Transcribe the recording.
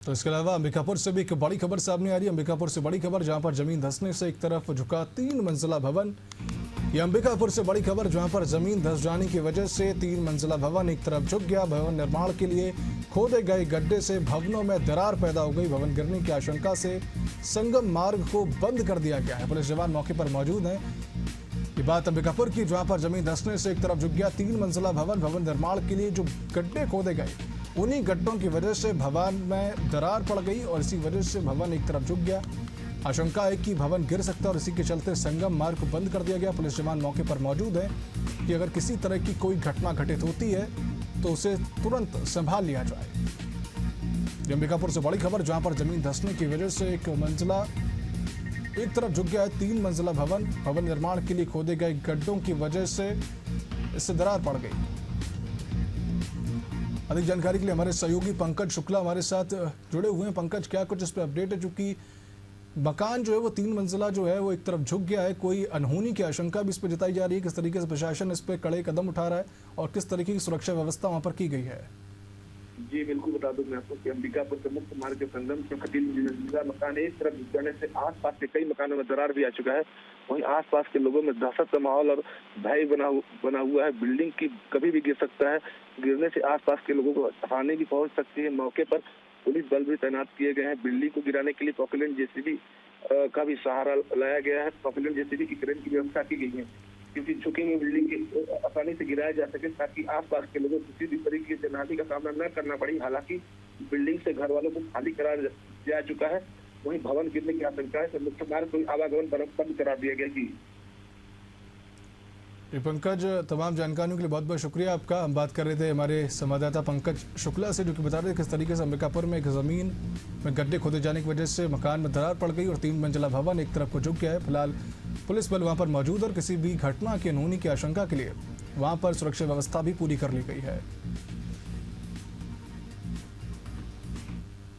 तो इसके अलावा अंबिकापुर से भी एक बड़ी खबर सामने आ रही है। अंबिकापुर से बड़ी खबर, जहां पर जमीन धंसने से एक तरफ झुका 3 मंजिला भवन। ये अंबिकापुर से बड़ी खबर, जहां पर जमीन धंस जाने की वजह से 3 मंजिला भवन एक तरफ झुक गया। भवन निर्माण के लिए खोदे गए गड्ढे से भवनों में दरार पैदा हो गई। भवन गिरने की आशंका से संगम मार्ग को बंद कर दिया गया है। पुलिस जवान मौके पर मौजूद हैं। ये बात अंबिकापुर की, जहां पर जमीन धंसने से एक तरफ झुक गया 3 मंजिला भवन। भवन निर्माण के लिए जो गड्ढे खोदे गए, उन्हीं गड्ढों की वजह से भवन में दरार पड़ गई और इसी वजह से भवन एक तरफ झुक गया। आशंका है कि भवन गिर सकता है और इसी के चलते संगम मार्ग को बंद कर दिया गया। पुलिस जवान मौके पर मौजूद है कि अगर किसी तरह की कोई घटना घटित होती है तो उसे तुरंत संभाल लिया जाए। अंबिकापुर से बड़ी खबर, जहां पर जमीन धंसने की वजह से एक मंजिला एक तरफ झुक गया है 3 मंजिला भवन। भवन निर्माण के लिए खोदे गए गड्ढों की वजह से इससे दरार पड़ गई। अधिक जानकारी के लिए हमारे सहयोगी पंकज शुक्ला हमारे साथ जुड़े हुए हैं। पंकज, क्या कुछ इस पर अपडेट है? चूंकि मकान जो है वो 3 मंजिला जो है वो एक तरफ झुक गया है, कोई अनहोनी की आशंका भी इस पर जताई जा रही है। किस तरीके से प्रशासन इस पर कड़े कदम उठा रहा है और किस तरीके की सुरक्षा व्यवस्था वहां पर की गई है? जी बिल्कुल, बता दूं मैं आपको कि अंबिकापुर के मुख्य मार्ग के संगम से 3 मंजिला मकान एक तरफ झुक जाने से आसपास के कई मकानों में दरार भी आ चुका है। वहीं आसपास के लोगों में दहशत का माहौल और भय बना हुआ है। बिल्डिंग की कभी भी गिर सकता है। गिरने से आसपास के लोगों को हानि भी पहुंच सकती है। मौके पर पुलिस बल भी तैनात किए गए हैं। बिल्डिंग को गिराने के लिए पॉपुलेंट जेसीबी का भी सहारा लाया गया है। पॉपुलेंट जेसीबी की क्रेन की व्यवस्था की गई है, क्योंकि झुकी हुई बिल्डिंग के आसानी से गिराया जा सके, ताकि आसपास के लोगों को किसी भी तरीके से हानि का सामना न करना पड़े। हालांकि बिल्डिंग से घर वालों को खाली करा जा चुका है। वहीं भवन गिरने की आशंका है तो मुख्य मार्ग को आवागमन बंद करा दिया गया। जी पंकज, तमाम जानकारियों के लिए बहुत बहुत शुक्रिया आपका। हम बात कर रहे थे हमारे संवाददाता पंकज शुक्ला से, जो कि बता रहे थे किस तरीके से अंबिकापुर में एक जमीन में गड्ढे खोदे जाने की वजह से मकान में दरार पड़ गई और 3 मंजिला भवन एक तरफ को झुक गया है। फिलहाल पुलिस बल वहां पर मौजूद और किसी भी घटना की अनहोनी की आशंका के लिए वहां पर सुरक्षा व्यवस्था भी पूरी कर ली गई है।